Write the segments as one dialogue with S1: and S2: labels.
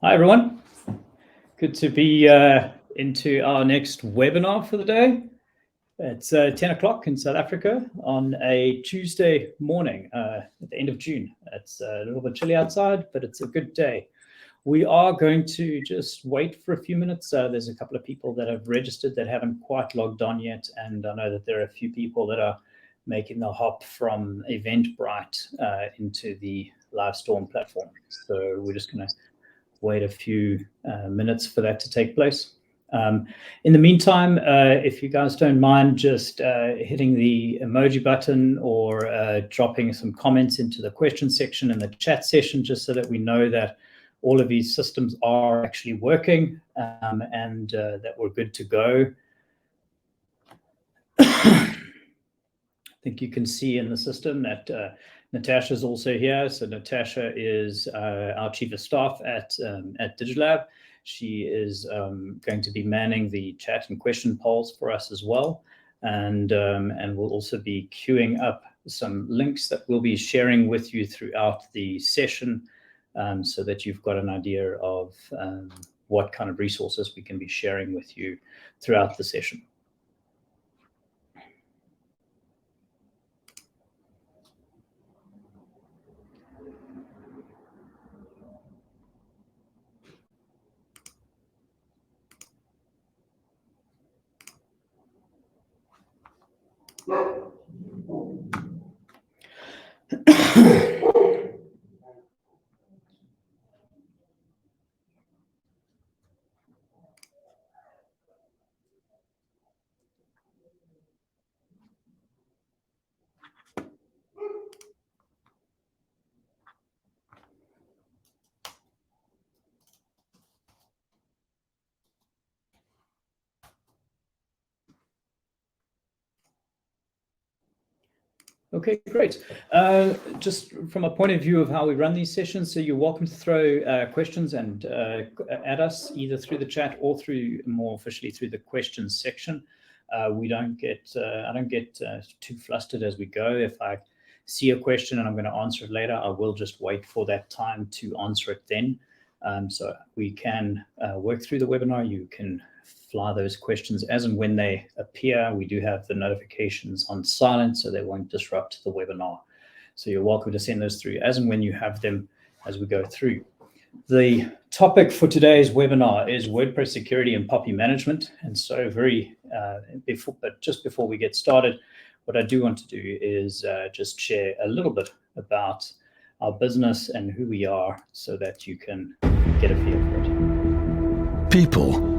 S1: Hi, everyone. Good to be into our next webinar for the day. It's 10 o'clock in South Africa on a Tuesday morning at the end of June. It's a little bit chilly outside, but it's a good day. We are going to just wait for a few minutes. There's a couple of people that have registered that haven't quite logged on yet, and I know that there are a few people that are making the hop from Eventbrite into the Livestorm platform. So we're just going to wait a few minutes for that to take place. In the meantime, if you guys don't mind just hitting the emoji button or dropping some comments into the question section in the chat session, just so that we know that all of these systems are actually working and that we're good to go. I think you can see in the system that Natasha is also here. So Natasha is our Chief of Staff at DigiLab. She is going to be manning the chat and question polls for us as well. And we'll also be queuing up some links that we'll be sharing with you throughout the session so that you've got an idea of what kind of resources we can be sharing with you throughout the session. Okay, great. Just from a point of view of how we run these sessions, so you're welcome to throw questions and at us either through the chat or through more officially through the questions section. I don't get too flustered as we go. If I see a question and I'm going to answer it later, I will just wait for that time to answer it then. So we can work through the webinar. You can fly those questions as and when they appear. We do have the notifications on silent, so they won't disrupt the webinar. So you're welcome to send those through as and when you have them as we go through. The topic for today's webinar is WordPress security and POPI management. And so just before we get started, what I do want to do is just share a little bit about our business and who we are so that you can get a feel for it.
S2: People.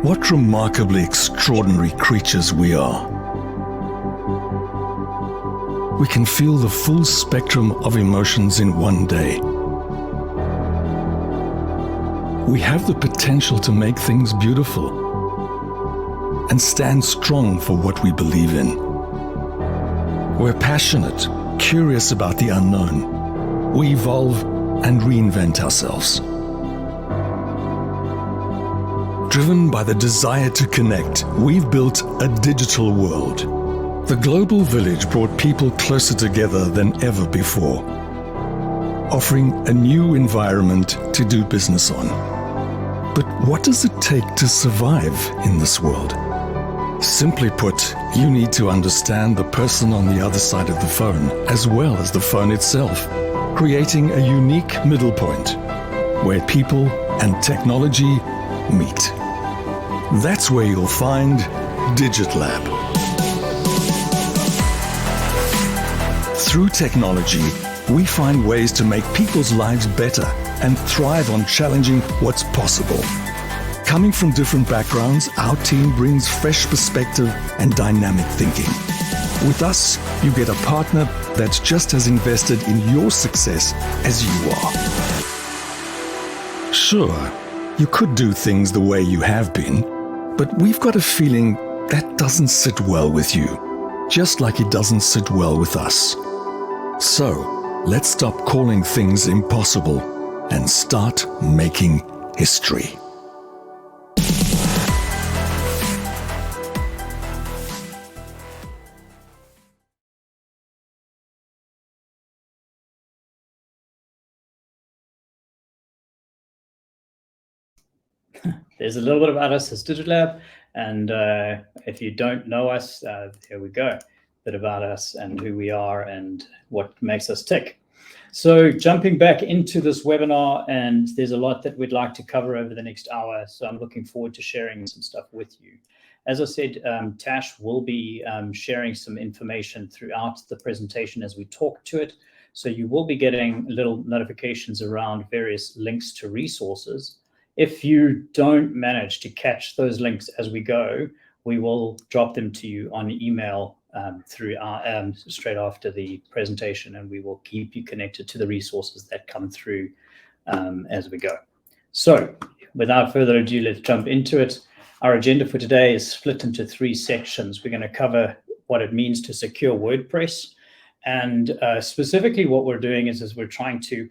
S2: What remarkably extraordinary creatures we are. We can feel the full spectrum of emotions in one day. We have the potential to make things beautiful and stand strong for what we believe in. We're passionate, curious about the unknown. We evolve and reinvent ourselves. Driven by the desire to connect, we've built a digital world. The global village brought people closer together than ever before, offering a new environment to do business on. But what does it take to survive in this world? Simply put, you need to understand the person on the other side of the phone, as well as the phone itself, creating a unique middle point where people and technology meet. That's where you'll find DigiLab. Through technology, we find ways to make people's lives better and thrive on challenging what's possible. Coming from different backgrounds, our team brings fresh perspective and dynamic thinking. With us, you get a partner that's just as invested in your success as you are. Sure, you could do things the way you have been, but we've got a feeling that doesn't sit well with you, just like it doesn't sit well with us. So, let's stop calling things impossible and start making history.
S1: there's a little bit about us as Digital Lab, and if you don't know us, here we go. A bit about us and who we are and what makes us tick. So jumping back into this webinar, and there's a lot that we'd like to cover over the next hour, so I'm looking forward to sharing some stuff with you. As I said, Tash will be sharing some information throughout the presentation as we talk to it. So you will be getting little notifications around various links to resources. If you don't manage to catch those links as we go, we will drop them to you on email through our, straight after the presentation, and we will keep you connected to the resources that come through as we go. So without further ado, let's jump into it. Our agenda for today is split into 3 sections. We're going to cover what it means to secure WordPress, and specifically what we're doing is we're trying to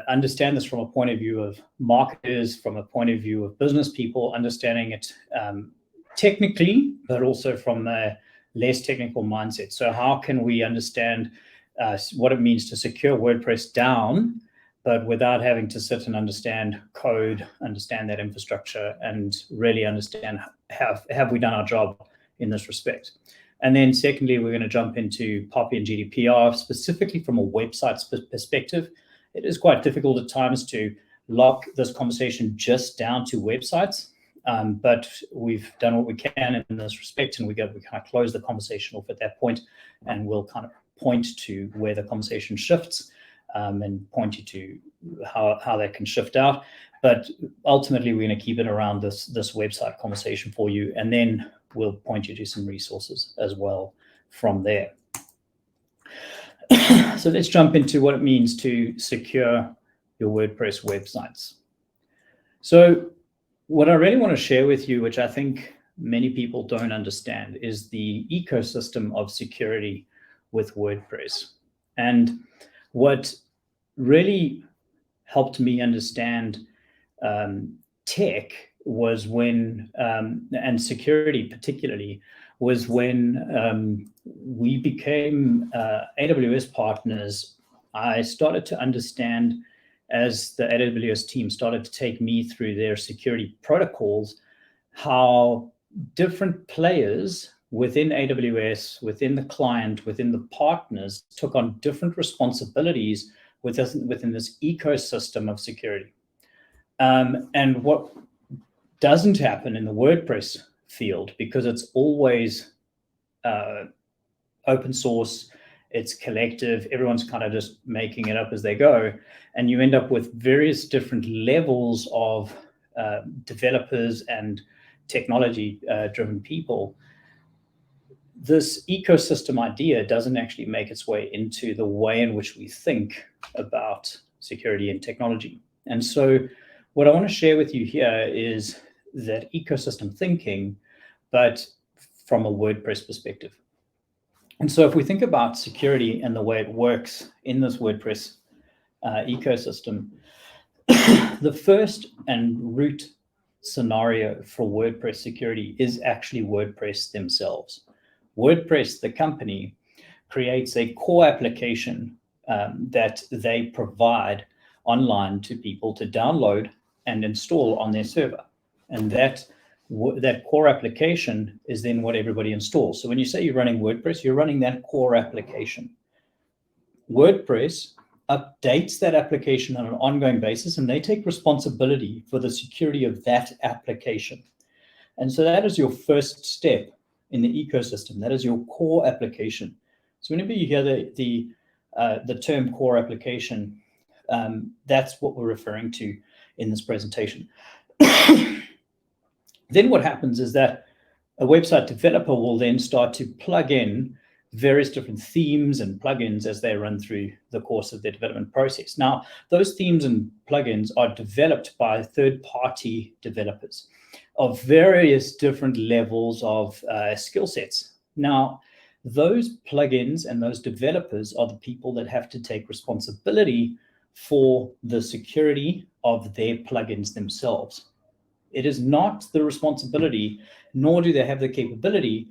S1: understand this from a point of view of marketers, from a point of view of business people, understanding it technically, but also from a less technical mindset. So how can we understand what it means to secure WordPress down, but without having to sit and understand code, understand that infrastructure, and really understand have we done our job in this respect. And then secondly, we're going to jump into POPI and GDPR, specifically from a website perspective. It is quite difficult at times to lock this conversation just down to websites, but we've done what we can in this respect, and we kind of close the conversation off at that point, and we'll kind of point to where the conversation shifts and point you to how that can shift out. But ultimately, we're going to keep it around this website conversation for you, and then we'll point you to some resources as well from there. So let's jump into what it means to secure your WordPress websites. So what I really want to share with you, which I think many people don't understand, is the ecosystem of security with WordPress. And what really helped me understand tech was when, and security particularly, was when we became AWS partners. I started to understand, as the AWS team started to take me through their security protocols, how different players within AWS, within the client, within the partners, took on different responsibilities within this ecosystem of security. And what doesn't happen in the WordPress field, because it's always open source, it's collective, everyone's kind of just making it up as they go, and you end up with various different levels of developers and technology driven people. This ecosystem idea doesn't actually make its way into the way in which we think about security and technology. And so what I want to share with you here is that ecosystem thinking, but from a WordPress perspective. And so if we think about security and the way it works in this WordPress ecosystem, the first and root scenario for WordPress security is actually WordPress themselves. WordPress, the company, creates a core application that they provide online to people to download and install on their server. And that core application is then what everybody installs. So when you say you're running WordPress, you're running that core application. WordPress updates that application on an ongoing basis, and they take responsibility for the security of that application. And so that is your first step in the ecosystem. That is your core application. So whenever you hear the term core application, that's what we're referring to in this presentation. Then what happens is that a website developer will then start to plug in various different themes and plugins as they run through the course of their development process. Now, those themes and plugins are developed by third-party developers of various different levels of skill sets. Now, those plugins and those developers are the people that have to take responsibility for the security of their plugins themselves. It is not the responsibility, nor do they have the capability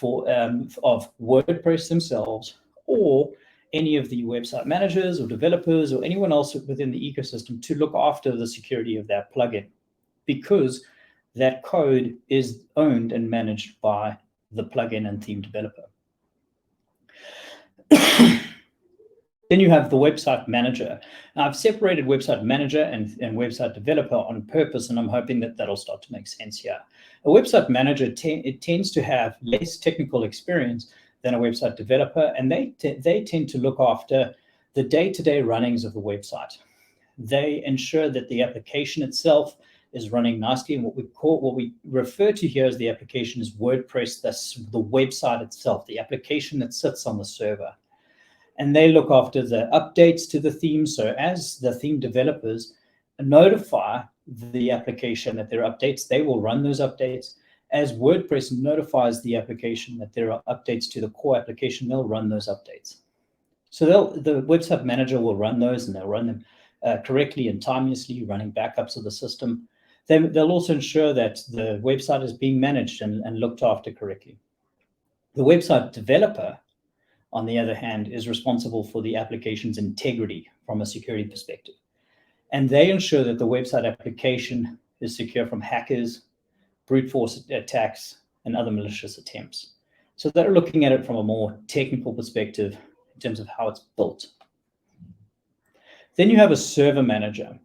S1: of WordPress themselves or any of the website managers or developers or anyone else within the ecosystem to look after the security of that plugin, because that code is owned and managed by the plugin and theme developer. Then you have the website manager. Now, I've separated website manager and website developer on purpose, and I'm hoping that that'll start to make sense here. A website manager, it tends to have less technical experience than a website developer, and they tend to look after the day-to-day runnings of the website. They ensure that the application itself is running nicely, and what we refer to here as the application is WordPress. That's the website itself, the application that sits on the server. And they look after the updates to the theme. So as the theme developers notify the application that there are updates, they will run those updates. As WordPress notifies the application that there are updates to the core application, they'll run those updates. So the website manager will run those, and they'll run them correctly and timeously, running backups of the system. They'll also ensure that the website is being managed and looked after correctly. The website developer, on the other hand, is responsible for the application's integrity from a security perspective. And they ensure that the website application is secure from hackers, brute force attacks, and other malicious attempts. So they're looking at it from a more technical perspective in terms of how it's built. Then you have a server manager.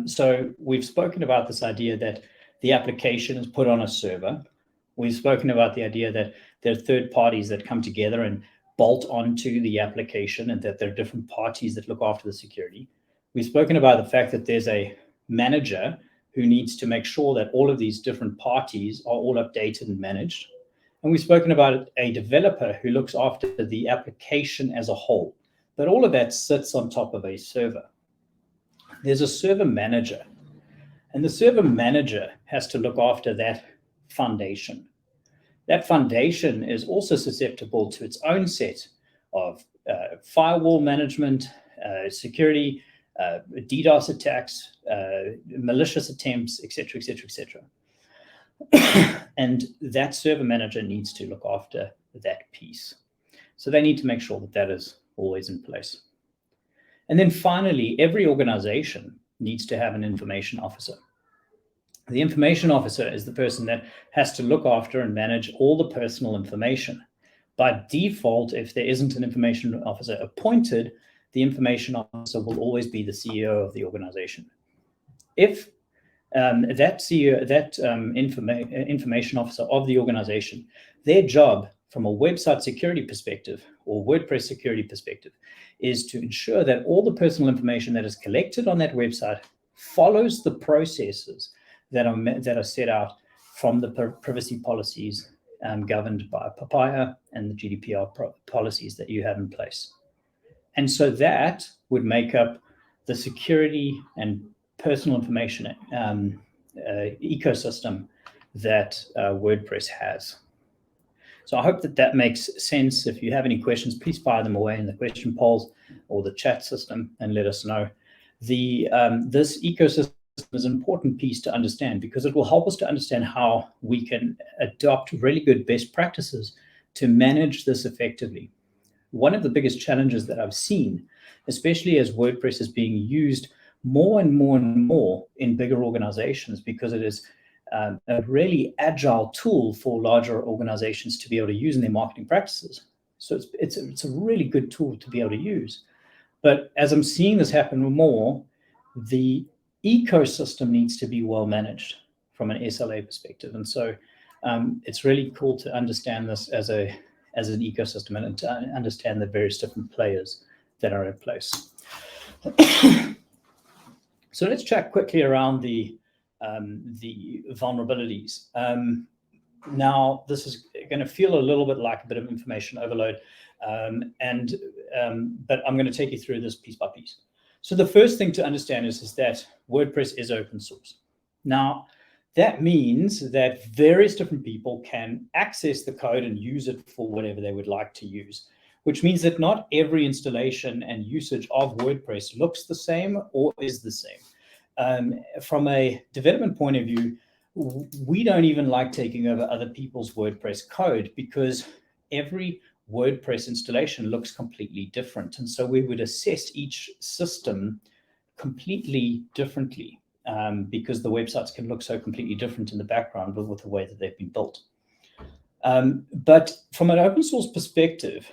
S1: So we've spoken about this idea that the application is put on a server. We've spoken about the idea that there are third parties that come together and bolt onto the application, and that there are different parties that look after the security. We've spoken about the fact that there's a manager who needs to make sure that all of these different parties are all updated and managed. And we've spoken about a developer who looks after the application as a whole. But all of that sits on top of a server. There's a server manager, and the server manager has to look after that foundation. That foundation is also susceptible to its own set of firewall management, security, DDoS attacks, malicious attempts, etc., etc., etc. And that server manager needs to look after that piece. So they need to make sure that that is always in place. And then finally, every organization needs to have an information officer. The information officer is the person that has to look after and manage all the personal information. By default, if there isn't an information officer appointed, the information officer will always be the CEO of the organization. If that CEO, information officer of the organization, their job from a website security perspective or WordPress security perspective is to ensure that all the personal information that is collected on that website follows the processes that are set out from the privacy policies governed by Papaya and the GDPR policies that you have in place. And so that would make up the security and personal information ecosystem that WordPress has. So I hope that that makes sense. If you have any questions, please fire them away in the question polls or the chat system and let us know. This ecosystem is an important piece to understand because it will help us to understand how we can adopt really good best practices to manage this effectively. One of the biggest challenges that I've seen, especially as WordPress is being used more and more and more in bigger organizations, because it is a really agile tool for larger organizations to be able to use in their marketing practices. So it's a really good tool to be able to use. But as I'm seeing this happen more, the ecosystem needs to be well managed from an SLA perspective. And so it's really cool to understand this as an ecosystem and to understand the various different players that are in place. So let's chat quickly around the vulnerabilities. Now, this is going to feel a little bit like a bit of information overload, but I'm going to take you through this piece by piece. So the first thing to understand is that WordPress is open source. Now, that means that various different people can access the code and use it for whatever they would like to use, which means that not every installation and usage of WordPress looks the same or is the same. From a development point of view, we don't even like taking over other people's WordPress code because every WordPress installation looks completely different. And so we would assess each system completely differently. because the websites can look so completely different in the background with the way that they've been built. But from an open source perspective,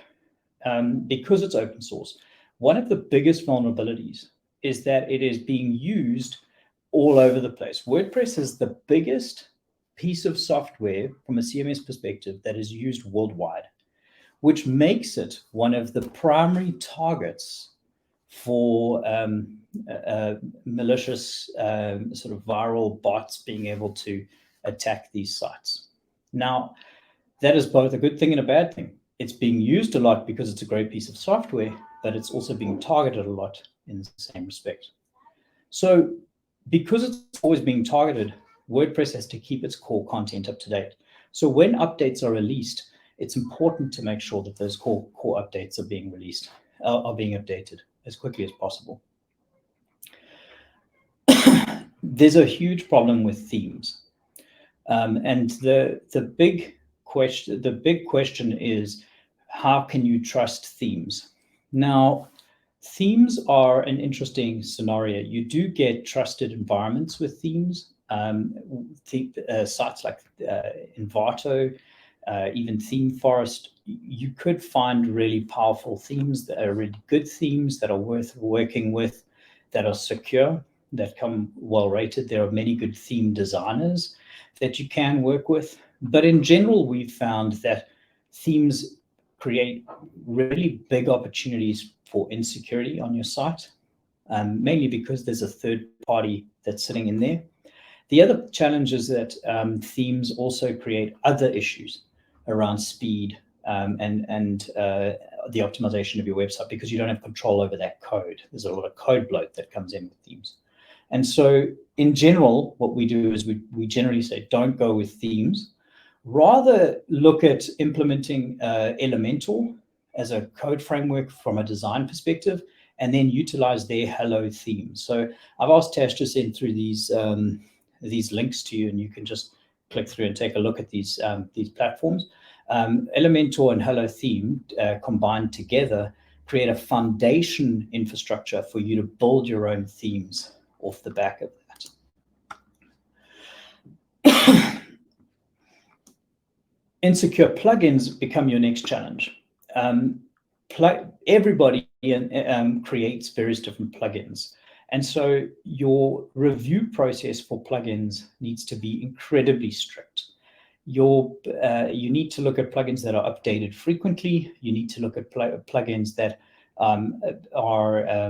S1: because it's open source, one of the biggest vulnerabilities is that it is being used all over the place. WordPress is the biggest piece of software from a CMS perspective that is used worldwide, which makes it one of the primary targets for malicious sort of viral bots being able to attack these sites. Now, that is both a good thing and a bad thing. It's being used a lot because it's a great piece of software, but it's also being targeted a lot in the same respect. So because it's always being targeted, WordPress has to keep its core content up to date. So when updates are released, it's important to make sure that those core updates are being released, are being updated as quickly as possible. There's a huge problem with themes. And the big question is, how can you trust themes? Now, themes are an interesting scenario. You do get trusted environments with themes. Sites like Envato, even Theme Forest, you could find really powerful themes that are really good themes that are worth working with, that are secure, that come well rated. There are many good theme designers that you can work with. But in general, we've found that themes create really big opportunities for insecurity on your site, mainly because there's a third party that's sitting in there. The other challenge is that themes also create other issues around speed and the optimization of your website, because you don't have control over that code. There's a lot of code bloat that comes in with themes. And so in general, what we do is we generally say, don't go with themes. Rather look at implementing Elementor as a code framework from a design perspective, and then utilize their Hello theme. So I've asked Tash to send through these links to you, and you can just click through and take a look at these platforms. Elementor and Hello theme combined together create a foundation infrastructure for you to build your own themes off the back of that. Insecure plugins become your next challenge. Everybody creates various different plugins. And so your review process for plugins needs to be incredibly strict. You need to look at plugins that are updated frequently. You need to look at plugins that are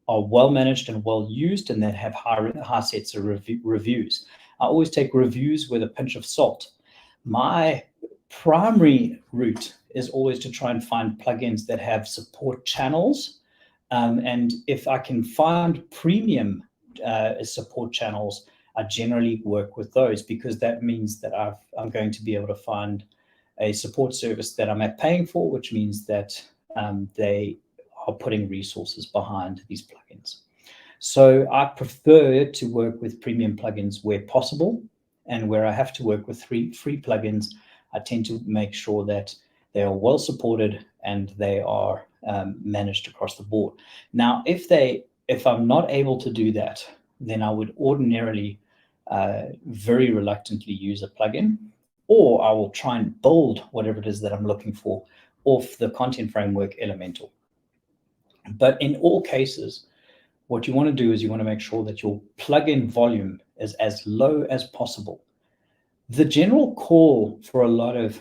S1: well managed and well used, and that have high sets of reviews. I always take reviews with a pinch of salt. My primary route is always to try and find plugins that have support channels. And if I can find premium support channels, I generally work with those, because that means that I'm going to be able to find a support service that I'm paying for, which means that they are putting resources behind these plugins. So I prefer to work with premium plugins where possible, and where I have to work with free plugins, I tend to make sure that they are well supported and they are managed across the board. Now, if I'm not able to do that, then I would ordinarily very reluctantly use a plugin, or I will try and build whatever it is that I'm looking for off the content framework Elementor. But in all cases, what you want to do is you want to make sure that your plugin volume is as low as possible. The general call for a lot of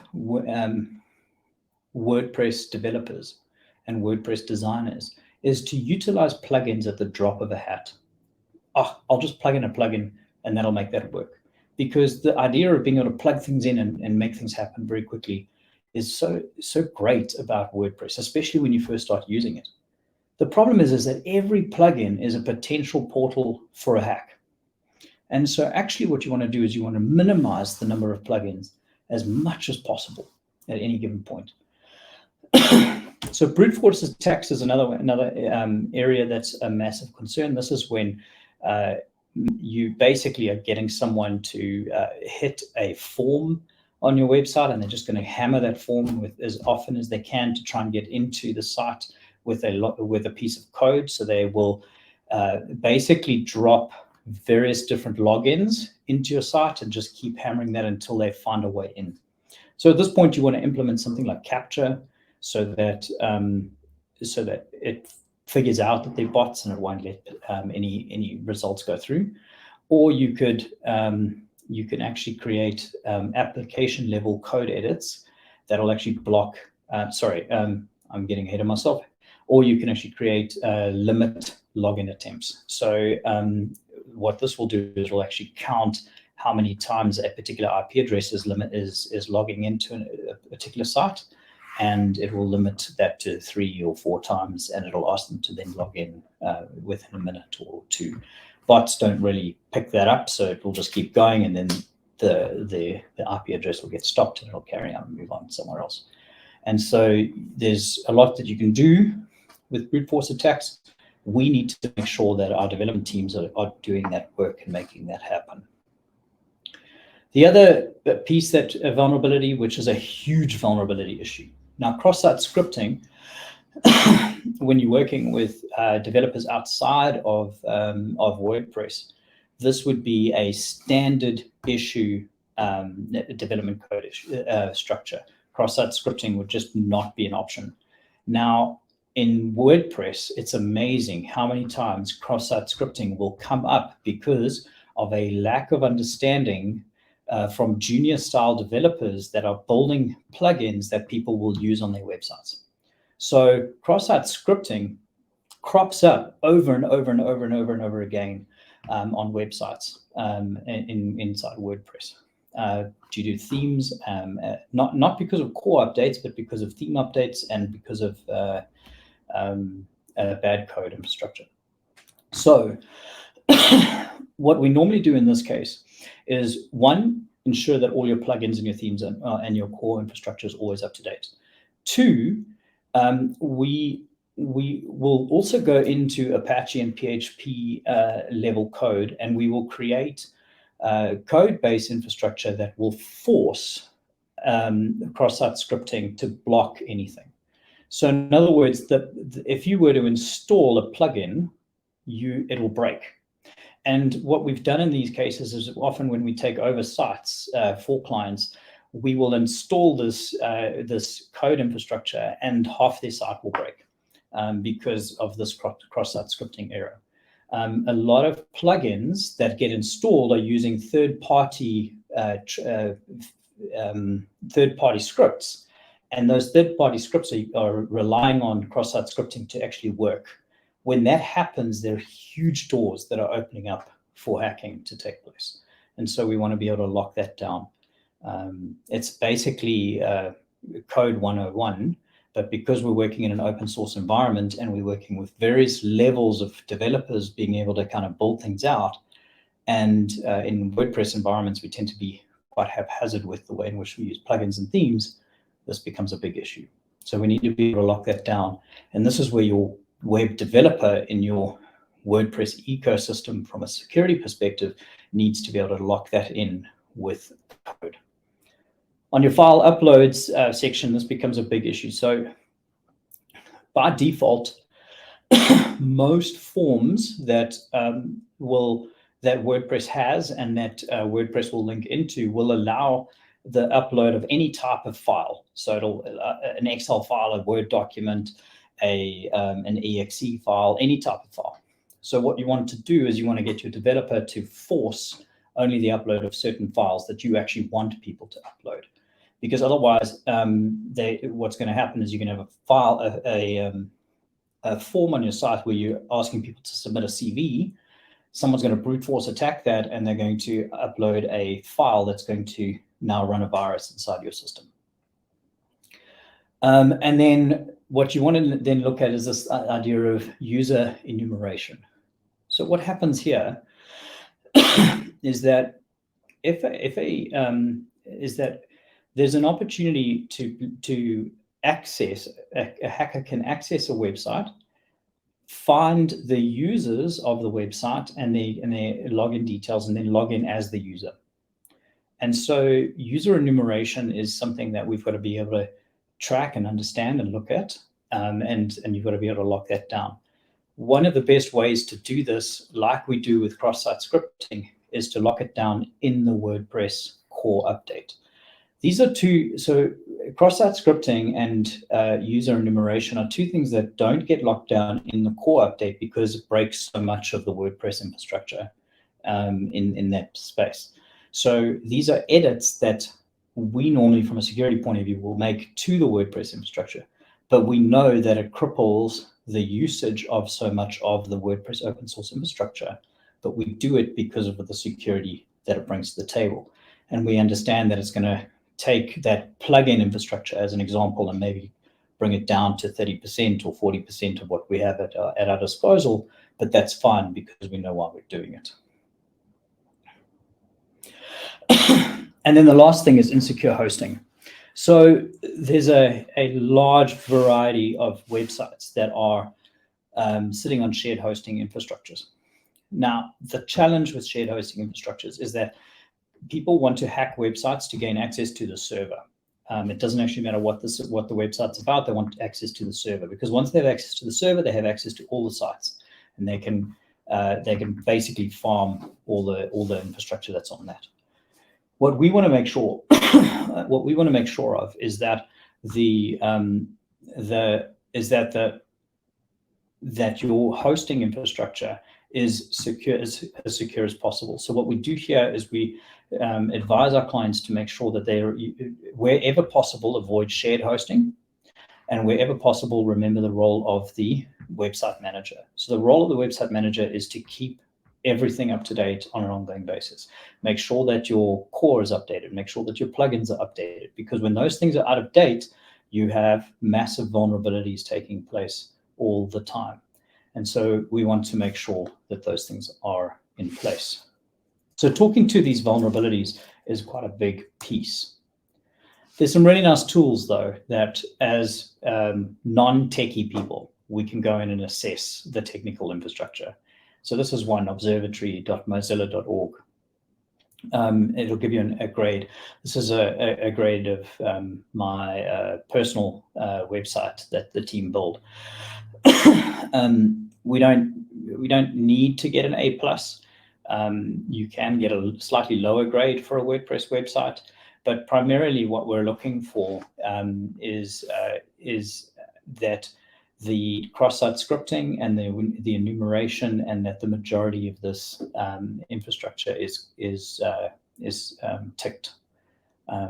S1: WordPress developers and WordPress designers is to utilize plugins at the drop of a hat. Oh, I'll just plug in a plugin and that'll make that work. Because the idea of being able to plug things in and make things happen very quickly is so great about WordPress, especially when you first start using it. The problem is that every plugin is a potential portal for a hack. And so actually what you want to do is you want to minimize the number of plugins as much as possible at any given point. So brute force attacks is another area that's a massive concern. This is when you basically are getting someone to hit a form on your website, and they're just going to hammer that form with as often as they can to try and get into the site with a piece of code. So they will basically drop various different logins into your site and just keep hammering that until they find a way in. So at this point, you want to implement something like capture so that it figures out that they're bots and it won't let any results go through. Or you can actually create application level code edits that'll actually block. I'm getting ahead of myself. Or you can actually create limit login attempts. So what this will do is it'll actually count how many times a particular IP address is logging into a particular site, and it will limit that to 3 or 4 times, and it'll ask them to then log in within a minute or two. Bots don't really pick that up, so it will just keep going, and then the IP address will get stopped and it'll carry on and move on somewhere else. And so there's a lot that you can do with brute force attacks. We need to make sure that our development teams are doing that work and making that happen. The other piece, that vulnerability, which is a huge vulnerability issue. Now, cross-site scripting, when you're working with developers outside of WordPress, this would be a standard issue development code issue, structure. Cross-site scripting would just not be an option. Now, in WordPress, it's amazing how many times cross-site scripting will come up because of a lack of understanding from junior-style developers that are building plugins that people will use on their websites. So cross-site scripting crops up over and over and over and over and over again on websites inside WordPress due to themes, not because of core updates, but because of theme updates and because of bad code infrastructure. So what we normally do in this case is, one, ensure that all your plugins and your themes and your core infrastructure is always up to date. Two, we will also go into Apache and PHP level code, and we will create code-based infrastructure that will force cross-site scripting to block anything. So in other words, if you were to install a plugin, it will break. And what we've done in these cases is often when we take over sites for clients, we will install this code infrastructure and half their site will break because of this cross-site scripting error. A lot of plugins that get installed are using third-party scripts, and those third-party scripts are relying on cross-site scripting to actually work. When that happens, there are huge doors that are opening up for hacking to take place. And so we want to be able to lock that down. It's basically code 101, but because we're working in an open source environment and we're working with various levels of developers being able to kind of build things out, and in WordPress environments, we tend to be quite haphazard with the way in which we use plugins and themes, this becomes a big issue. So we need to be able to lock that down. And this is where your web developer in your WordPress ecosystem, from a security perspective, needs to be able to lock that in with code. On your file uploads section, this becomes a big issue. So by default, most forms that WordPress has and that WordPress will link into will allow the upload of any type of file. So it'll an Excel file, a Word document, an exe file, any type of file. So what you want to do is you want to get your developer to force only the upload of certain files that you actually want people to upload, because otherwise what's going to happen is you're going to have a form on your site where you're asking people to submit a CV. Someone's going to brute force attack that, and they're going to upload a file that's going to now run a virus inside your system. And then what you want to then look at is this idea of user enumeration. So what happens here is that there's an opportunity to access, a hacker can access a website, find the users of the website and their login details, and then log in as the user. And so user enumeration is something that we've got to be able to track and understand and look at, and you've got to be able to lock that down. One of the best ways to do this, like we do with cross-site scripting, is to lock it down in the WordPress core update. These are two, so cross-site scripting and user enumeration are two things that don't get locked down in the core update because it breaks so much of the WordPress infrastructure in that space. So these are edits that we normally, from a security point of view, will make to the WordPress infrastructure, but we know that it cripples the usage of so much of the WordPress open source infrastructure, but we do it because of the security that it brings to the table. And we understand that it's going to take that plugin infrastructure as an example and maybe bring it down to 30% or 40% of what we have at our disposal, but that's fine because we know why we're doing it. And then the last thing is insecure hosting. So there's a large variety of websites that are sitting on shared hosting infrastructures. Now, the challenge with shared hosting infrastructures is that people want to hack websites to gain access to the server. It doesn't actually matter what the website's about. They want access to the server because once they have access to the server, they have access to all the sites, and they can basically farm all the infrastructure that's on that. What we want to make sure, of is that that your hosting infrastructure is secure, as secure as possible. So what we do here is we advise our clients to make sure that they are, wherever possible, avoid shared hosting, and wherever possible, remember the role of the website manager. So the role of the website manager is to keep everything up to date on an ongoing basis. Make sure that your core is updated. Make sure that your plugins are updated, because when those things are out of date, you have massive vulnerabilities taking place all the time. And so we want to make sure that those things are in place. So talking to these vulnerabilities is quite a big piece. There's some really nice tools, though, that as non-techie people, we can go in and assess the technical infrastructure. So this is one, observatory.mozilla.org. It'll give you a grade. This is a grade of my personal website that the team built. We don't need to get an A+. You can get a slightly lower grade for a WordPress website, but primarily what we're looking for is that the cross-site scripting and the enumeration, and that the majority of this infrastructure is ticked.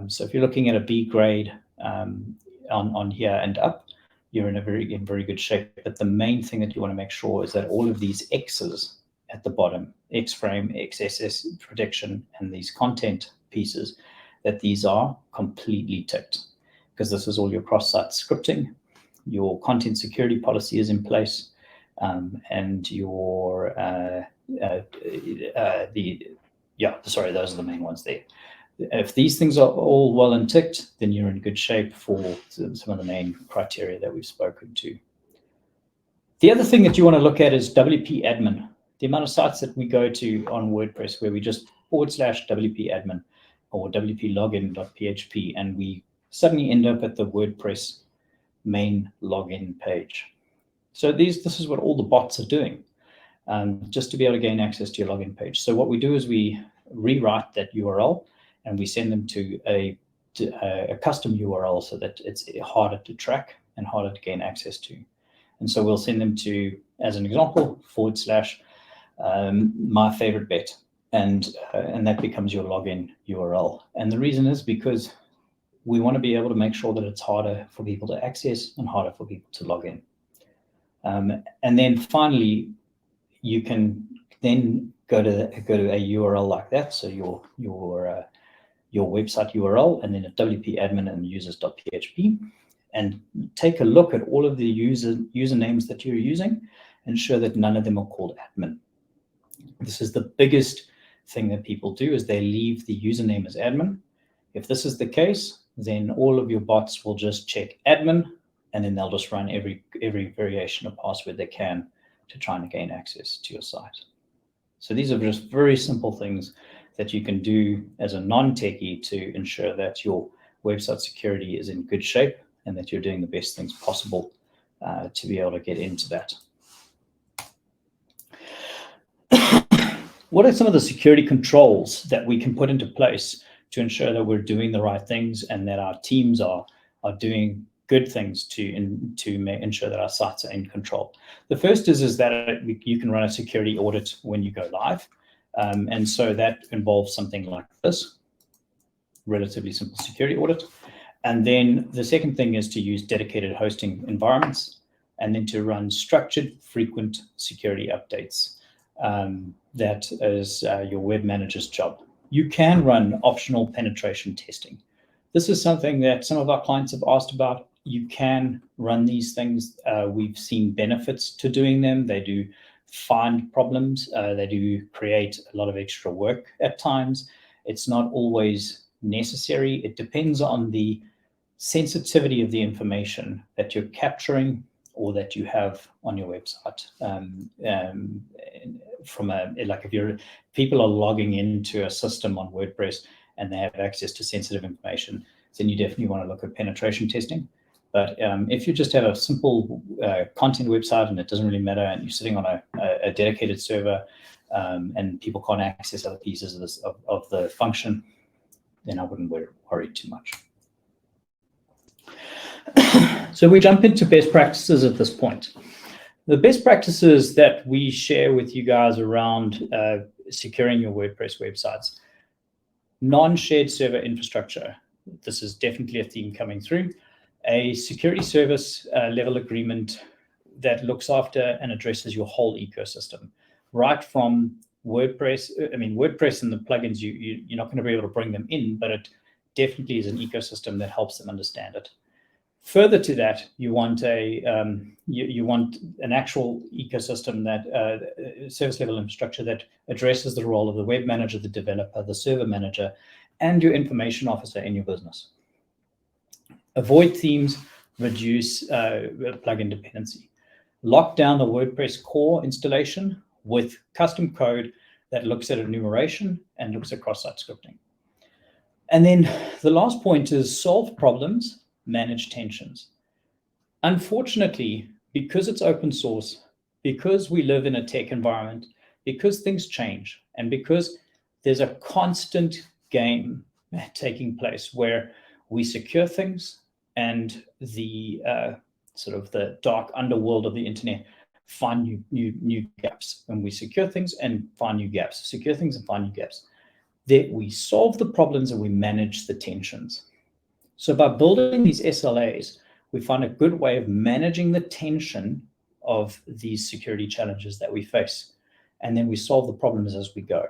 S1: So if you're looking at a B grade on here and up, you're in very good shape. But the main thing that you want to make sure is that all of these X's at the bottom, X-frame, XSS protection, and these content pieces, that these are completely ticked, because this is all your cross-site scripting. Your content security policy is in place, and your those are the main ones there. If these things are all well and ticked, then you're in good shape for some of the main criteria that we've spoken to. The other thing that you want to look at is WP admin. The amount of sites that we go to on WordPress where we just /WP admin or WP login.php, and we suddenly end up at the WordPress main login page. So this is what all the bots are doing, just to be able to gain access to your login page. So what we do is we rewrite that URL and we send them to a custom URL so that it's harder to track and harder to gain access to. And so we'll send them to, as an example, /my favorite bet, and that becomes your login URL. And the reason is because we want to be able to make sure that it's harder for people to access and harder for people to log in. And then finally, you can then go to a URL like that. So your website URL, and then a WP admin and users.php, and take a look at all of the usernames that you're using, and ensure that none of them are called admin. This is the biggest thing that people do, is they leave the username as admin. If this is the case, then all of your bots will just check admin, and then they'll just run every variation of password they can to try and gain access to your site. So these are just very simple things that you can do as a non-techie to ensure that your website security is in good shape and that you're doing the best things possible to be able to get into that. What are some of the security controls that we can put into place to ensure that we're doing the right things and that our teams are doing good things to ensure that our sites are in control? The first is that you can run a security audit when you go live. And so that involves something like this, relatively simple security audit. And then the second thing is to use dedicated hosting environments, and then to run structured, frequent security updates. That is your web manager's job. You can run optional penetration testing. This is something that some of our clients have asked about. You can run these things. We've seen benefits to doing them. They do find problems. They do create a lot of extra work at times. It's not always necessary. It depends on the sensitivity of the information that you're capturing or that you have on your website. If people are logging into a system on WordPress and they have access to sensitive information, then you definitely want to look at penetration testing. But if you just have a simple content website and it doesn't really matter, and you're sitting on a dedicated server and people can't access other pieces of the function, then I wouldn't worry too much. So we jump into best practices at this point. The best practices that we share with you guys around securing your WordPress websites: non-shared server infrastructure. This is definitely a theme coming through. A security service level agreement that looks after and addresses your whole ecosystem, right from WordPress. I mean, WordPress and the plugins, you're not going to be able to bring them in, but it definitely is an ecosystem that helps them understand it. Further to that, you want you want an actual ecosystem, that service level infrastructure that addresses the role of the web manager, the developer, the server manager, and your information officer in your business. Avoid themes, reduce plugin dependency. Lock down the WordPress core installation with custom code that looks at enumeration and looks at cross-site scripting. And then the last point is solve problems, manage tensions. Unfortunately, because it's open source, because we live in a tech environment, because things change, and because there's a constant game taking place where we secure things and the sort of the dark underworld of the internet find new gaps, and we secure things and find new gaps, secure things and find new gaps. That we solve the problems and we manage the tensions. So by building these SLAs, we find a good way of managing the tension of these security challenges that we face. And then we solve the problems as we go.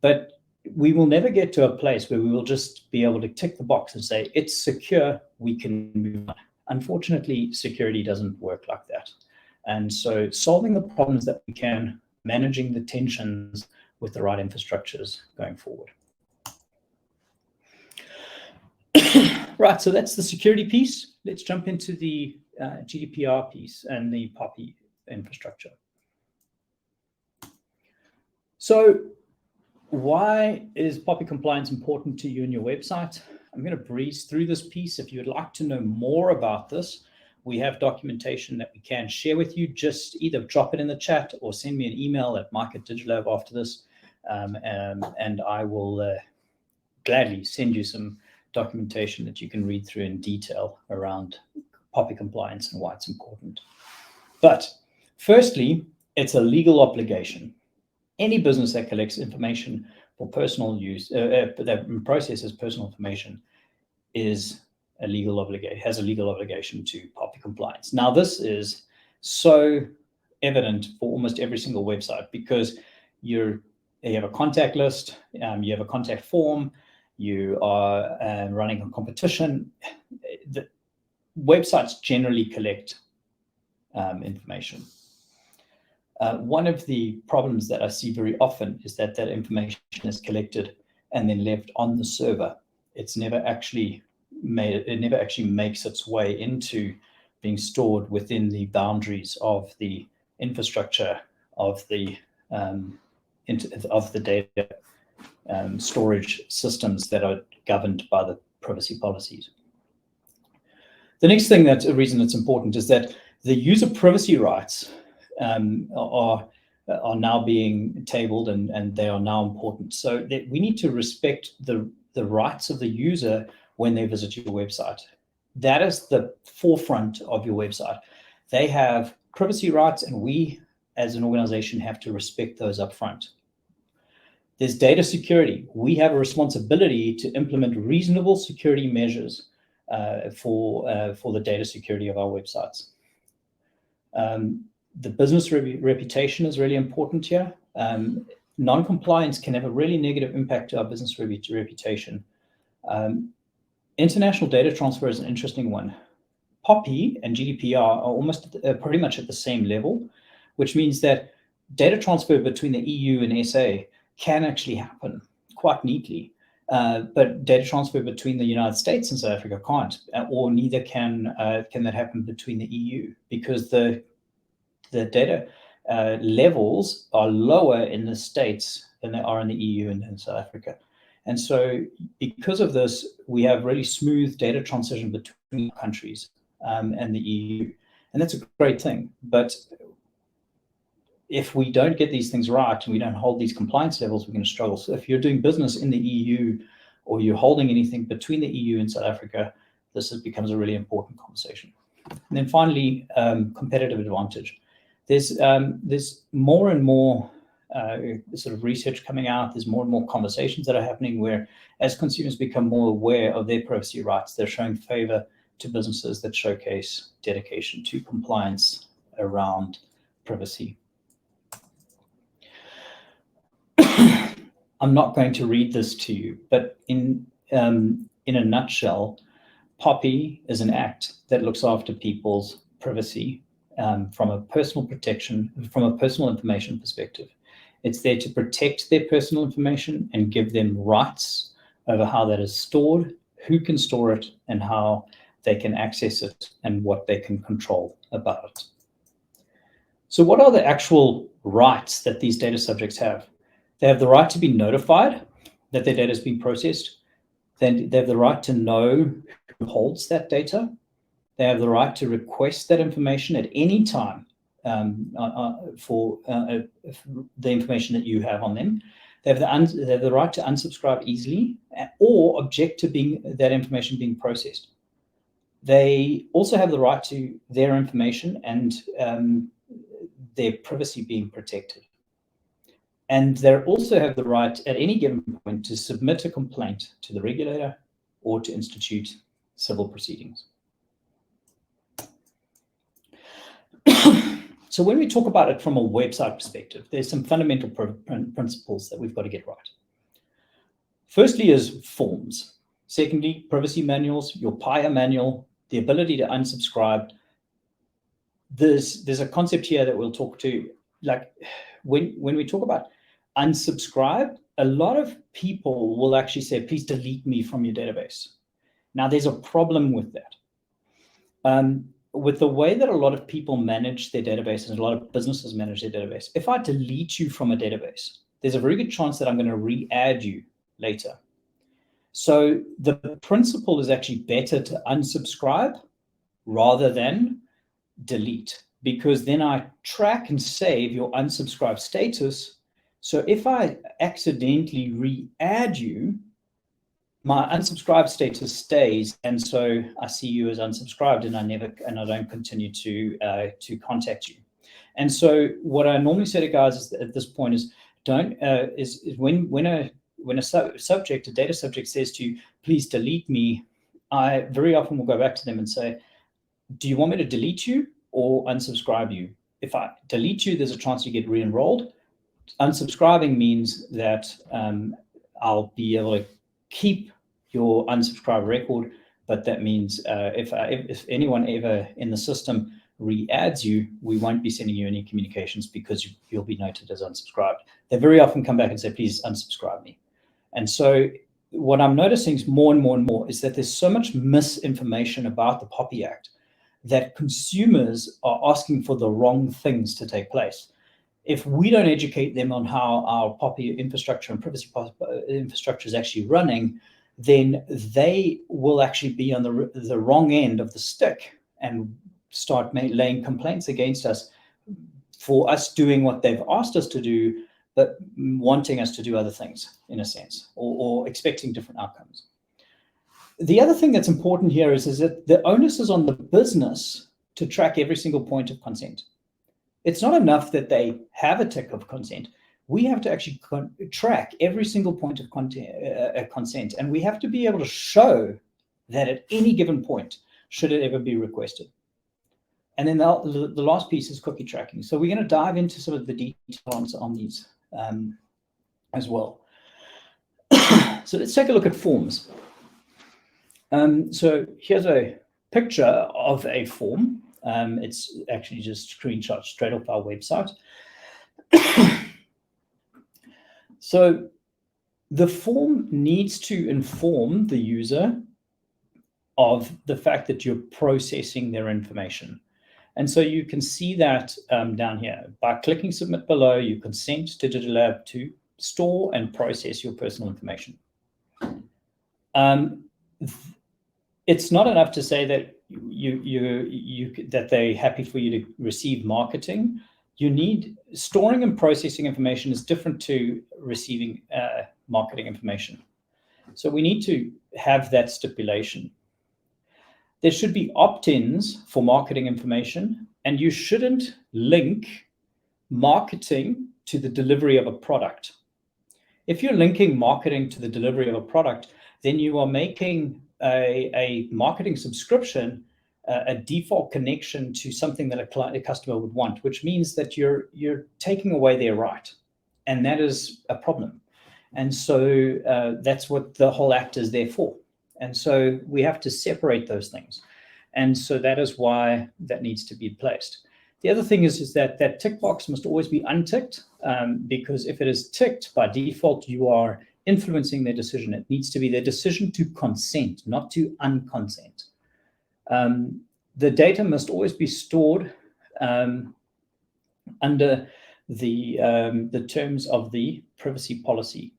S1: But we will never get to a place where we will just be able to tick the box and say, it's secure, we can move on. Unfortunately, security doesn't work like that. And so solving the problems that we can, managing the tensions with the right infrastructures going forward. Right, so that's the security piece. Let's jump into the GDPR piece and the POPI infrastructure. So why is POPI compliance important to you and your website? I'm going to breeze through this piece. If you would like to know more about this, we have documentation that we can share with you. Just either drop it in the chat or send me an email at mike@digilab after this, and I will gladly send you some documentation that you can read through in detail around POPI compliance and why it's important. But firstly, it's a legal obligation. Any business that collects information for personal use, that processes personal information, is a legal obligation, has a legal obligation to POPI compliance. Now, this is so evident for almost every single website because you have a contact list, you have a contact form, you are running a competition. The websites generally collect information. One of the problems that I see very often is that information is collected and then left on the server. It's never actually makes its way into being stored within the boundaries of the infrastructure of the data storage systems that are governed by the privacy policies. The next reason it's important is that the user privacy rights are are now being tabled, and they are now important. So that we need to respect the rights of the user when they visit your website. That is the forefront of your website. They have privacy rights, and we as an organization have to respect those up front. There's data security. We have a responsibility to implement reasonable security measures for the data security of our websites. The business reputation is really important here. Non-compliance can have a really negative impact to our business reputation. International data transfer is an interesting one. POPI and GDPR are almost pretty much at the same level, which means that data transfer between the EU and SA can actually happen quite neatly. But data transfer between the United States and South Africa can't, or neither can that happen between the EU, because the data levels are lower in the States than they are in the EU and in South Africa. And so because of this, we have really smooth data transition between countries and the EU. And that's a great thing. But if we don't get these things right and we don't hold these compliance levels, we're going to struggle. So if you're doing business in the EU, or you're holding anything between the EU and South Africa, this becomes a really important conversation. And then finally, competitive advantage. There's more and more sort of research coming out. There's more and more conversations that are happening where, as consumers become more aware of their privacy rights, they're showing favor to businesses that showcase dedication to compliance around privacy. I'm not going to read this to you, but in a nutshell, POPI is an act that looks after people's privacy from a personal information perspective. It's there to protect their personal information and give them rights over how that is stored, who can store it, and how they can access it, and what they can control about it. So what are the actual rights that these data subjects have? They have the right to be notified that their data is being processed. Then they have the right to know who holds that data. They have the right to request that information at any time for the information that you have on them. They have the right to unsubscribe easily or object to that information being processed. They also have the right to their information and their privacy being protected. And they also have the right at any given point to submit a complaint to the regulator or to institute civil proceedings. So when we talk about it from a website perspective, there's some fundamental principles that we've got to get right. Firstly is forms. Secondly, privacy manuals, your PIA manual, the ability to unsubscribe. There's a concept here that we'll talk to, like when we talk about unsubscribe, a lot of people will actually say, please delete me from your database. Now, there's a problem with that. With the way that a lot of people manage their databases and a lot of businesses manage their database, if I delete you from a database, there's a very good chance that I'm going to re-add you later. So the principle is actually better to unsubscribe rather than delete, because then I track and save your unsubscribe status. So if I accidentally re-add you, my unsubscribe status stays, and so I see you as unsubscribed, and I don't continue to contact you. And so what I normally say to guys at this point is, when a subject, a data subject, says to you, please delete me, I very often will go back to them and say, do you want me to delete you or unsubscribe you? If I delete you, there's a chance you get re-enrolled. Unsubscribing means that I'll be able to keep your unsubscribe record, but that means if anyone ever in the system re-adds you, we won't be sending you any communications because you'll be noted as unsubscribed. They very often come back and say, please unsubscribe me. And so what I'm noticing is more and more and more is that there's so much misinformation about the POPI Act that consumers are asking for the wrong things to take place. If we don't educate them on how our POPI infrastructure and privacy infrastructure is actually running, then they will actually be on the wrong end of the stick and start laying complaints against us for us doing what they've asked us to do, but wanting us to do other things in a sense, or expecting different outcomes. The other thing that's important here is that the onus is on the business to track every single point of consent. It's not enough that they have a tick of consent. We have to actually track every single point of consent, and we have to be able to show that at any given point, should it ever be requested. And then the last piece is cookie tracking. So we're going to dive into some of the details on these as well. So let's take a look at forms. So here's a picture of a form. It's actually just screenshot straight off our website. So the form needs to inform the user of the fact that you're processing their information. And so you can see that down here. By clicking submit below, you consent to DigitalLab to store and process your personal information. It's not enough to say that that they're happy for you to receive marketing. You need storing and processing information is different to receiving marketing information. So we need to have that stipulation. There should be opt-ins for marketing information, and you shouldn't link marketing to the delivery of a product. If you're linking marketing to the delivery of a product, then you are making a marketing subscription a default connection to something that a customer would want, which means that you're taking away their right, and that is a problem. And so that's what the whole act is there for. And so we have to separate those things. And so that is why that needs to be placed. The other thing is that that tick box must always be unticked, because if it is ticked, by default, you are influencing their decision. It needs to be their decision to consent, not to unconsent. The data must always be stored under the terms of the privacy policy.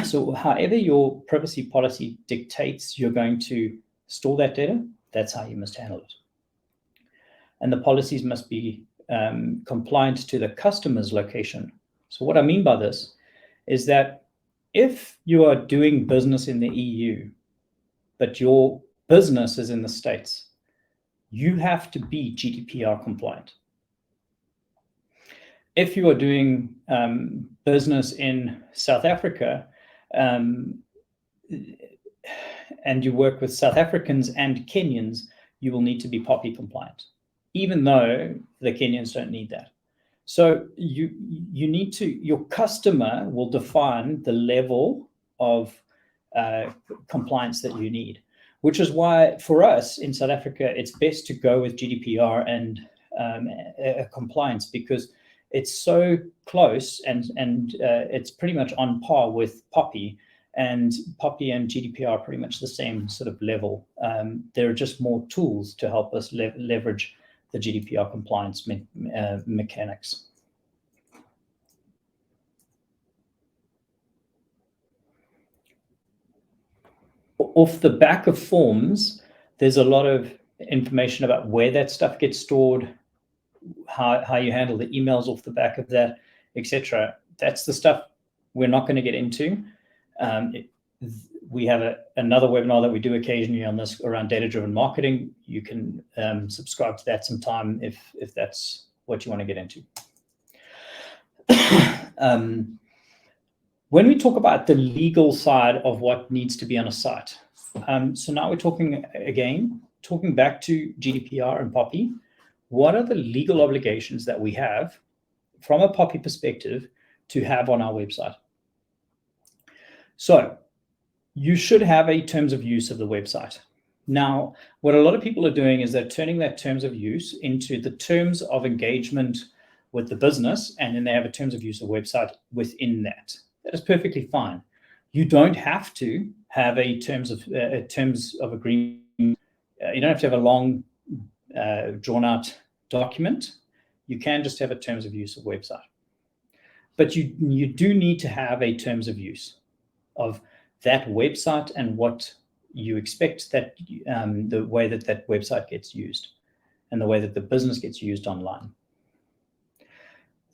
S1: So however your privacy policy dictates you're going to store that data, that's how you must handle it. And the policies must be compliant to the customer's location. So what I mean by this is that if you are doing business in the EU, but your business is in the States, you have to be GDPR compliant. If you are doing business in South Africa and you work with South Africans and Kenyans, you will need to be POPI compliant, even though the Kenyans don't need that. So you need to, your customer will define the level of compliance that you need, which is why for us in South Africa, it's best to go with GDPR and compliance, because it's so close and it's pretty much on par with POPI, and POPI and GDPR are pretty much the same sort of level. There are just more tools to help us leverage the GDPR compliance mechanics. Off the back of forms, there's a lot of information about where that stuff gets stored, how you handle the emails off the back of that, etc. That's the stuff we're not going to get into. We have another webinar that we do occasionally on this around data-driven marketing. You can subscribe to that sometime if that's what you want to get into. When we talk about the legal side of what needs to be on a site, so now we're talking back to GDPR and POPI. What are the legal obligations that we have from a POPI perspective to have on our website? So you should have a terms of use of the website. Now, what a lot of people are doing is they're turning that terms of use into the terms of engagement with the business, and then they have a terms of use of website within that. That is perfectly fine. You don't have to have a terms of agreement. You don't have to have a long, drawn out document. You can just have a terms of use of website. But you do need to have a terms of use of that website and what you expect that the way that website gets used and the way that the business gets used online.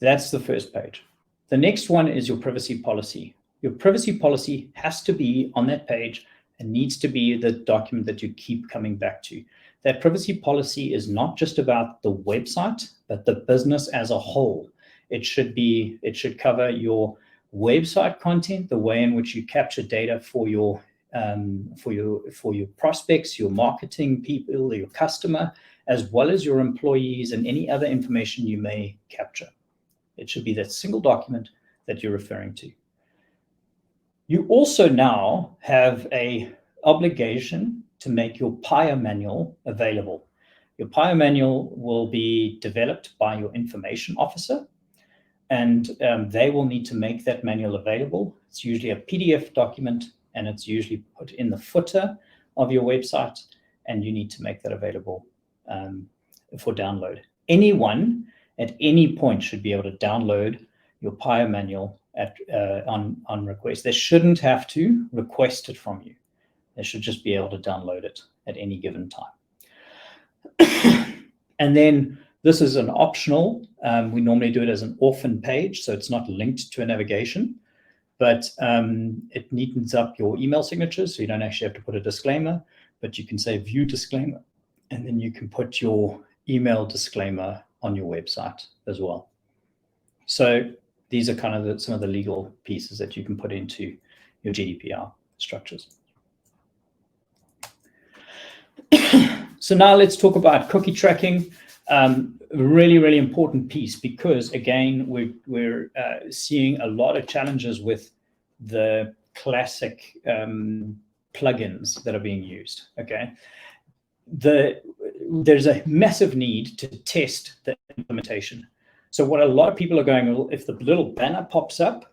S1: That's the first page. The next one is your privacy policy. Your privacy policy has to be on that page and needs to be the document that you keep coming back to. That privacy policy is not just about the website, but the business as a whole. It should cover your website content, the way in which you capture data for your prospects, your marketing people, your customer, as well as your employees and any other information you may capture. It should be that single document that you're referring to. You also now have an obligation to make your PIA manual available. Your PIA manual will be developed by your information officer, and they will need to make that manual available. It's usually a PDF document, and it's usually put in the footer of your website, and you need to make that available for download. Anyone at any point should be able to download your PIA manual on request. They shouldn't have to request it from you. They should just be able to download it at any given time. And then this is an optional. We normally do it as an orphan page, so it's not linked to a navigation, but it neatens up your email signatures, so you don't actually have to put a disclaimer, but you can say view disclaimer, and then you can put your email disclaimer on your website as well. So these are kind of some of the legal pieces that you can put into your GDPR structures. So now let's talk about cookie tracking. Really, really important piece, because again, we're seeing a lot of challenges with the classic plugins that are being used. Okay, there's a massive need to test the implementation. So what a lot of people are going, well, if the little banner pops up,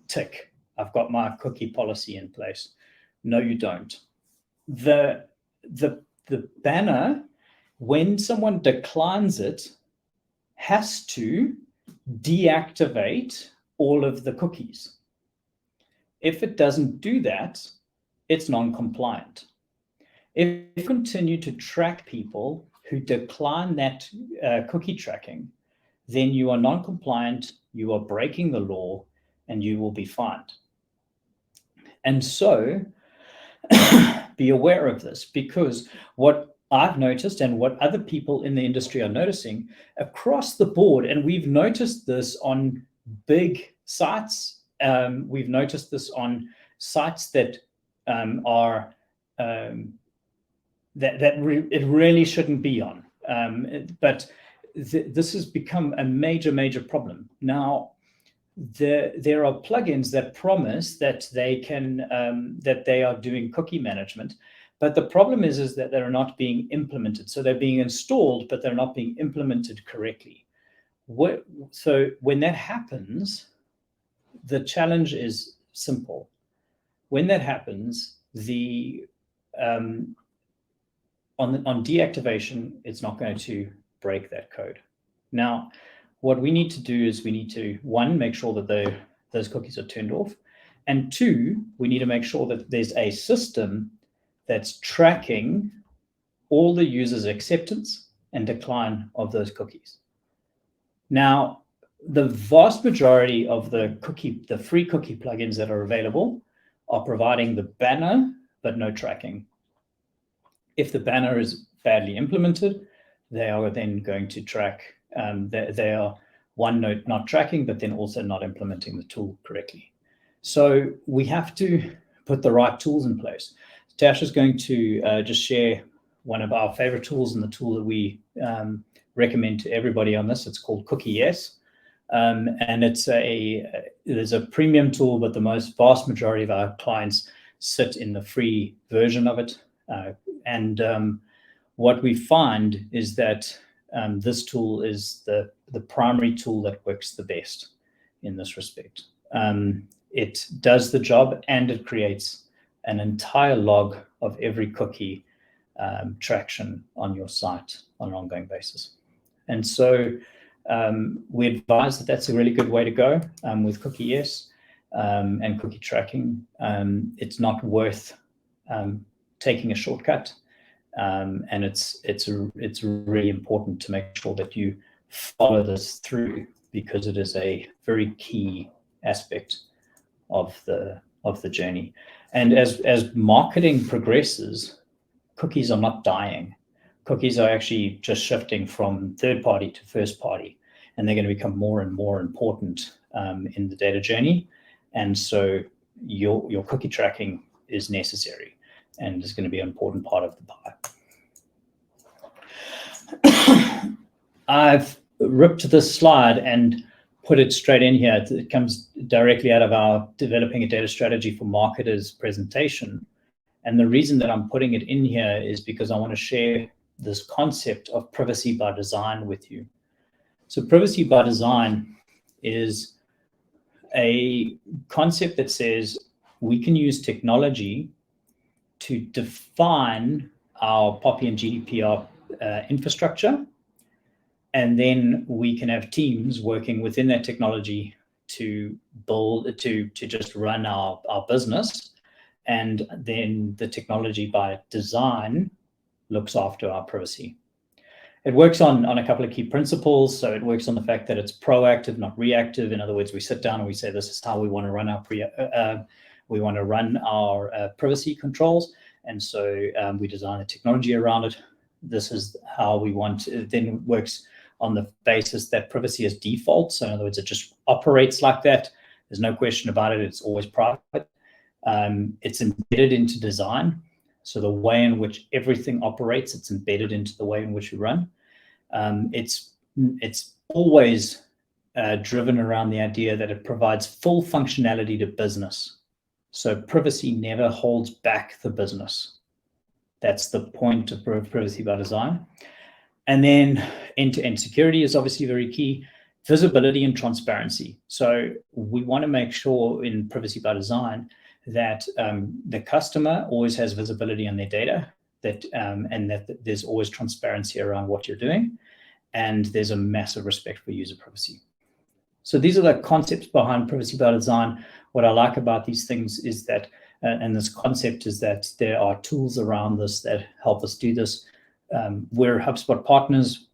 S1: tick, I've got my cookie policy in place. No, you don't. The banner, when someone declines it, has to deactivate all of the cookies. If it doesn't do that, it's non-compliant. If you continue to track people who decline that cookie tracking, then you are non-compliant, you are breaking the law, and you will be fined. And so be aware of this, because what I've noticed and what other people in the industry are noticing across the board, and we've noticed this on big sites, we've noticed this on sites that it really shouldn't be on, but this has become a major problem. Now, there are plugins that promise that they can that they are doing cookie management, but the problem is that they're not being implemented. So they're being installed, but they're not being implemented correctly. So when that happens, the challenge is simple. When that happens, on deactivation, it's not going to break that code. Now, what we need to do is we need to, one, make sure that those cookies are turned off, and two, we need to make sure that there's a system that's tracking all the users' acceptance and decline of those cookies. Now, the vast majority of the free cookie plugins that are available are providing the banner, but no tracking. If the banner is badly implemented, they are then going to track, they are one, not tracking, but then also not implementing the tool correctly. So we have to put the right tools in place. Tash is going to just share one of our favorite tools, and the tool that we recommend to everybody on this. It's called Cookie Yes. And it is a premium tool, but the vast majority of our clients sit in the free version of it. What we find is that this tool is the primary tool that works the best in this respect. It does the job, and it creates an entire log of every cookie traction on your site on an ongoing basis. And so we advise that that's a really good way to go with Cookie Yes and cookie tracking. It's not worth taking a shortcut, and it's really important to make sure that you follow this through because it is a very key aspect of the journey. And as marketing progresses, cookies are not dying. Cookies are actually just shifting from third party to first party, and they're going to become more and more important in the data journey. And so your cookie tracking is necessary and is going to be an important part of the pie. I've ripped this slide and put it straight in here. It comes directly out of our Developing a Data Strategy for Marketers presentation. And the reason that I'm putting it in here is because I want to share this concept of privacy by design with you. So privacy by design is a concept that says we can use technology to define our POPI and GDPR infrastructure, and then we can have teams working within that technology to build, to just run our business. And then the technology by design looks after our privacy. It works on a couple of key principles. So it works on the fact that it's proactive, not reactive. In other words, we sit down and we say, this is how we want to run our privacy controls. And so we design the technology around it. This is how we want it. Then it works on the basis that privacy is default. So in other words, it just operates like that. There's no question about it. It's always private. It's embedded into design. So the way in which everything operates, it's embedded into the way in which we run. It's always driven around the idea that it provides full functionality to business. So privacy never holds back the business. That's the point of privacy by design. And then end-to-end security is obviously very key. Visibility and transparency. So we want to make sure in privacy by design that the customer always has visibility on their data, and that there's always transparency around what you're doing, and there's a massive respect for user privacy. So these are the concepts behind privacy by design. What I like about these things is that, and this concept is that there are tools around this that help us do this. We're HubSpot partners,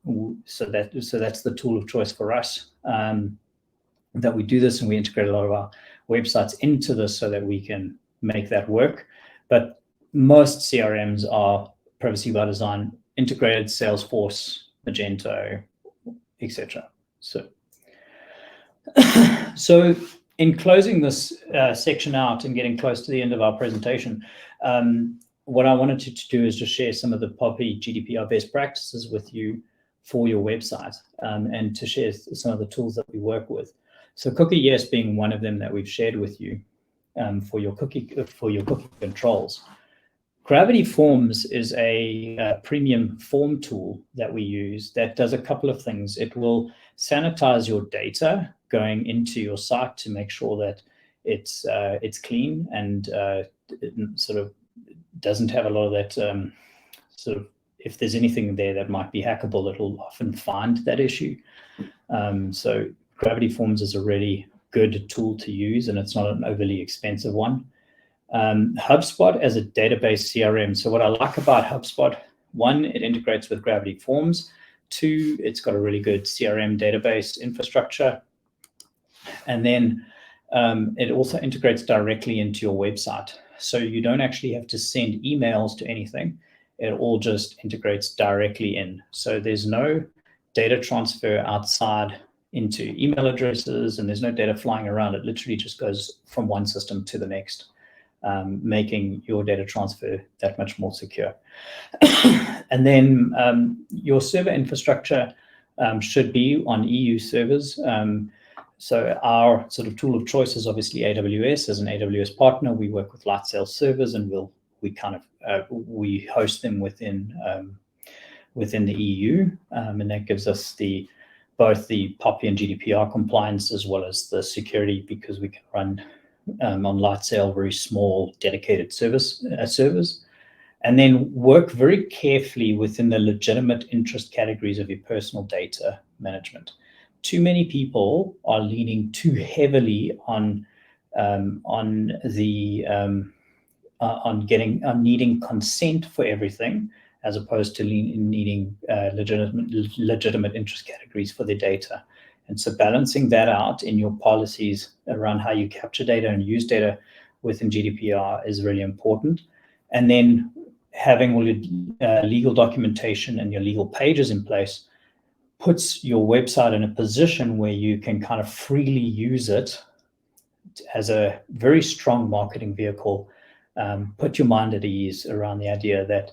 S1: so that's the tool of choice for us, that we do this, and we integrate a lot of our websites into this so that we can make that work. But most CRMs are privacy by design integrated, Salesforce, Magento, etc. So in closing this section out and getting close to the end of our presentation, what I wanted to do is just share some of the POPI GDPR best practices with you for your website, and to share some of the tools that we work with. So Cookie Yes being one of them that we've shared with you for your cookie controls. Gravity Forms is a premium form tool that we use that does a couple of things. It will sanitize your data going into your site to make sure that it's clean and it sort of doesn't have a lot of that sort of, if there's anything there that might be hackable, it'll often find that issue. So Gravity Forms is a really good tool to use, and it's not an overly expensive one. HubSpot as a database CRM. So what I like about HubSpot, one, it integrates with Gravity Forms. Two, it's got a really good CRM database infrastructure. And then it also integrates directly into your website. So you don't actually have to send emails to anything. It all just integrates directly in. So there's no data transfer outside into email addresses, and there's no data flying around. It literally just goes from one system to the next, making your data transfer that much more secure. And then your server infrastructure should be on EU servers. So our sort of tool of choice is obviously AWS. As an AWS partner, we work with Lightsail servers, and we host them within the EU, and that gives us both the POPI and GDPR compliance as well as the security, because we can run on Lightsail very small dedicated servers, and then work very carefully within the legitimate interest categories of your personal data management. Too many people are leaning too heavily on needing consent for everything, as opposed to needing legitimate interest categories for their data. And so balancing that out in your policies around how you capture data and use data within GDPR is really important. And then having all your legal documentation and your legal pages in place puts your website in a position where you can kind of freely use it as a very strong marketing vehicle. Put your mind at ease around the idea that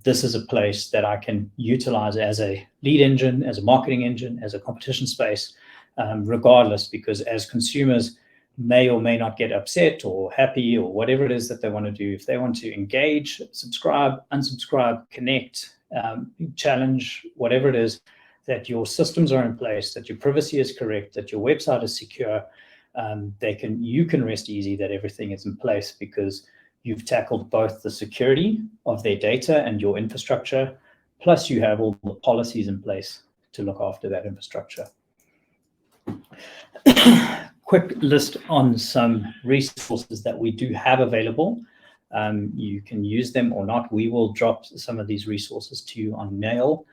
S1: this is a place that I can utilize as a lead engine, as a marketing engine, as a competition space, regardless, because as consumers may or may not get upset or happy or whatever it is that they want to do, if they want to engage, subscribe, unsubscribe, connect, challenge, whatever it is, that your systems are in place, that your privacy is correct, that your website is secure, you can rest easy that everything is in place because you've tackled both the security of their data and your infrastructure, plus you have all the policies in place to look after that infrastructure. Quick list on some resources that we do have available. You can use them or not. We will drop some of these resources to you on mail.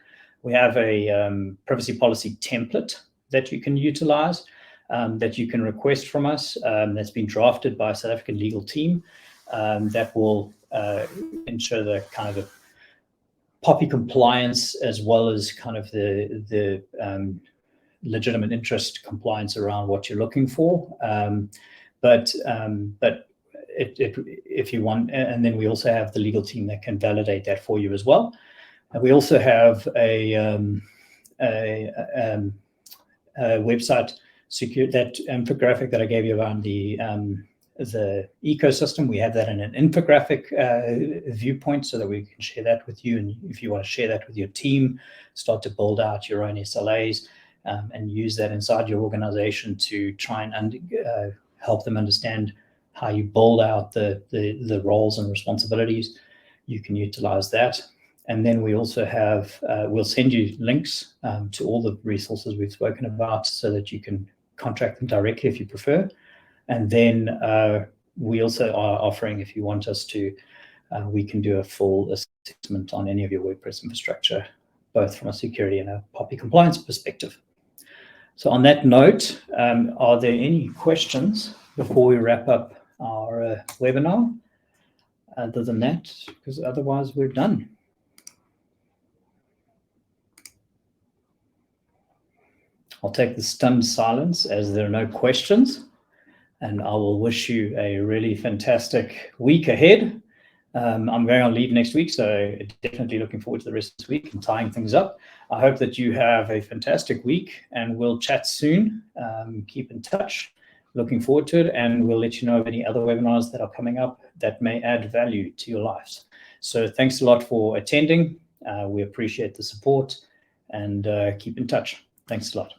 S1: We have a privacy policy template that you can utilize, that you can request from us, that's been drafted by a South African legal team, that will ensure the kind of the POPI compliance as well as kind of the legitimate interest compliance around what you're looking for. But if you want, and then we also have the legal team that can validate that for you as well. And we also have a website secure, that infographic that I gave you around the ecosystem. We have that in an infographic viewpoint so that we can share that with you. And if you want to share that with your team, start to build out your own SLAs and use that inside your organization to try and help them understand how you build out the roles and responsibilities, you can utilize that. And then we also have, we'll send you links to all the resources we've spoken about so that you can contract them directly if you prefer. And then we also are offering, if you want us to, we can do a full assessment on any of your WordPress infrastructure, both from a security and a POPI compliance perspective. So on that note, are there any questions before we wrap up our webinar? Other than that, because otherwise we're done. I'll take the stunned silence as there are no questions, and I will wish you a really fantastic week ahead. I'm going on leave next week, so definitely looking forward to the rest of this week and tying things up. I hope that you have a fantastic week, and we'll chat soon. Keep in touch. Looking forward to it, and we'll let you know of any other webinars that are coming up that may add value to your lives. So thanks a lot for attending. We appreciate the support, and keep in touch. Thanks a lot.